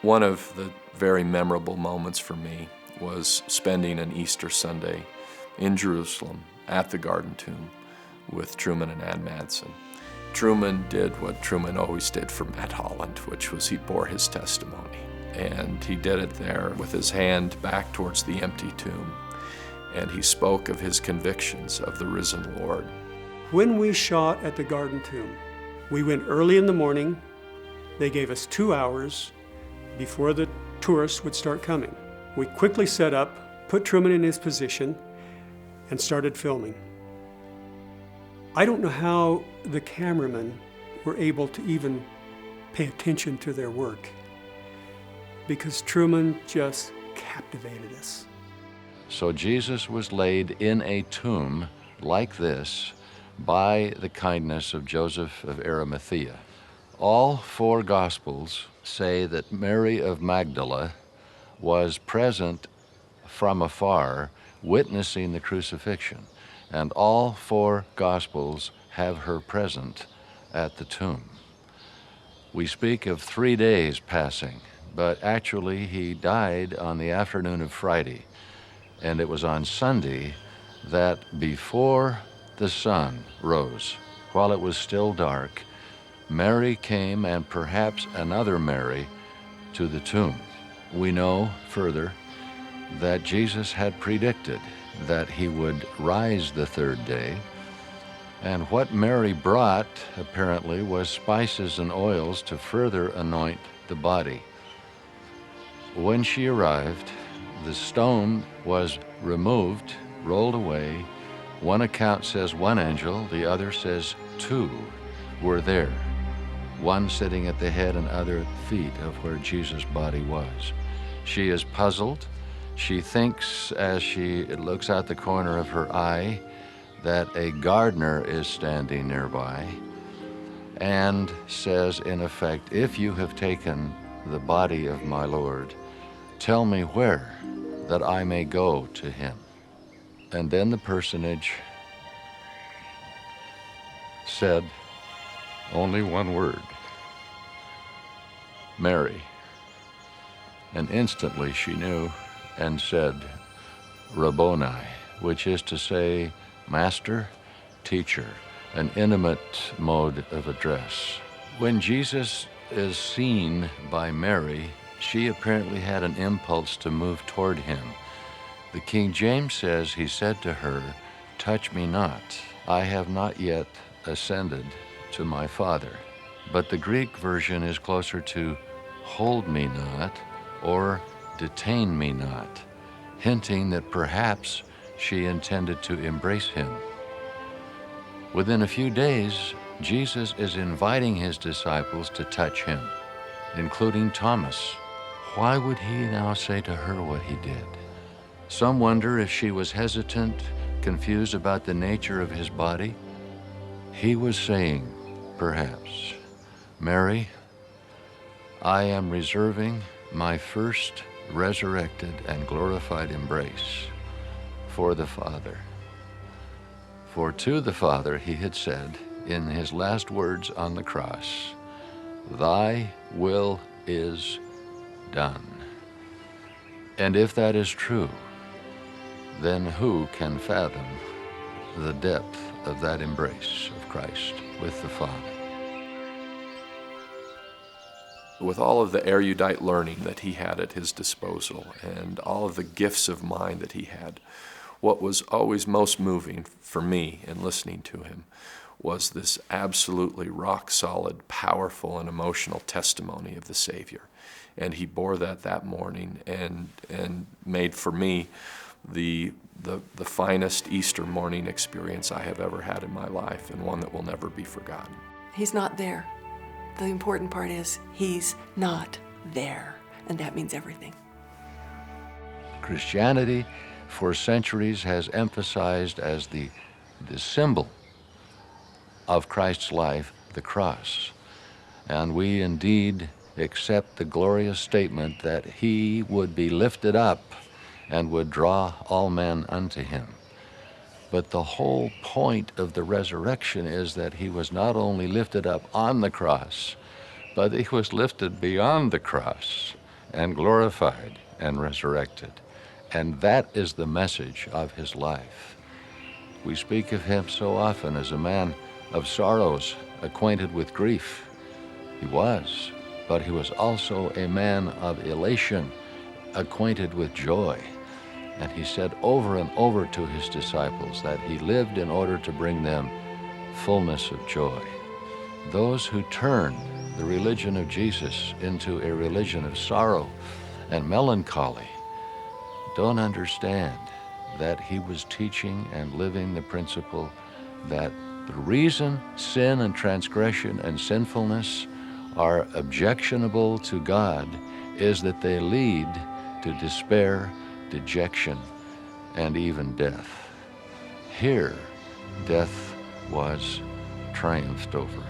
One of the very memorable moments for me was spending an Easter Sunday in Jerusalem at the Garden Tomb with Truman and Ann Madsen. Truman did what Truman always did for Matt Holland, which was he bore his testimony. And he did it there with his hand back towards the empty tomb. And he spoke of his convictions of the risen Lord. When we shot at the Garden Tomb, we went early in the morning. They gave us 2 hours before the tourists would start coming. We quickly set up, put Truman in his position, and started filming. I don't know how the cameramen were able to even pay attention to their work, because Truman just captivated us. So Jesus was laid in a tomb like this by the kindness of Joseph of Arimathea. All 4 Gospels say that Mary of Magdala was present from afar, witnessing the crucifixion. And all 4 Gospels have her present at the tomb. We speak of 3 days passing, but actually he died on the afternoon of Friday. And it was on Sunday that before the sun rose, while it was still dark, Mary came, and perhaps another Mary, to the tomb. We know further that Jesus had predicted that he would rise the 3rd day, and what Mary brought, apparently, was spices and oils to further anoint the body. When she arrived, the stone was removed, rolled away. One account says 1 angel, the other says 2 were there, one sitting at the head and other at the feet of where Jesus' body was. She is puzzled. She thinks, as she looks out the corner of her eye, that a gardener is standing nearby, and says, in effect, "If you have taken the body of my Lord, tell me where, that I may go to him." And then the personage said only one word: "Mary." And instantly she knew and said, "Rabboni," which is to say, master, teacher, an intimate mode of address. When Jesus is seen by Mary, she apparently had an impulse to move toward him. The King James says he said to her, "Touch me not, I have not yet ascended to my Father." But the Greek version is closer to "hold me not," or "detain me not," hinting that perhaps she intended to embrace him. Within a few days, Jesus is inviting his disciples to touch him, including Thomas. Why would he now say to her what he did? Some wonder if she was hesitant, confused about the nature of his body. He was saying, perhaps, "Mary, I am reserving my first resurrected and glorified embrace for the Father." For to the Father he had said in his last words on the cross, "Thy will is done." And if that is true, then who can fathom the depth of that embrace of Christ with the Father? With all of the erudite learning that he had at his disposal and all of the gifts of mind that he had, what was always most moving for me in listening to him was this absolutely rock-solid, powerful, and emotional testimony of the Savior. And he bore that morning and made for me the finest Easter morning experience I have ever had in my life, and one that will never be forgotten. He's not there. The important part is he's not there, and that means everything. Christianity for centuries has emphasized as the symbol of Christ's life the cross. And we indeed accept the glorious statement that he would be lifted up and would draw all men unto him. But the whole point of the resurrection is that he was not only lifted up on the cross, but he was lifted beyond the cross and glorified and resurrected. And that is the message of his life. We speak of him so often as a man of sorrows, acquainted with grief. He was, but he was also a man of elation, acquainted with joy. And he said over and over to his disciples that he lived in order to bring them fullness of joy. Those who turn the religion of Jesus into a religion of sorrow and melancholy don't understand that he was teaching and living the principle that the reason sin and transgression and sinfulness are objectionable to God is that they lead to despair, dejection, and even death. Here, death was triumphed over.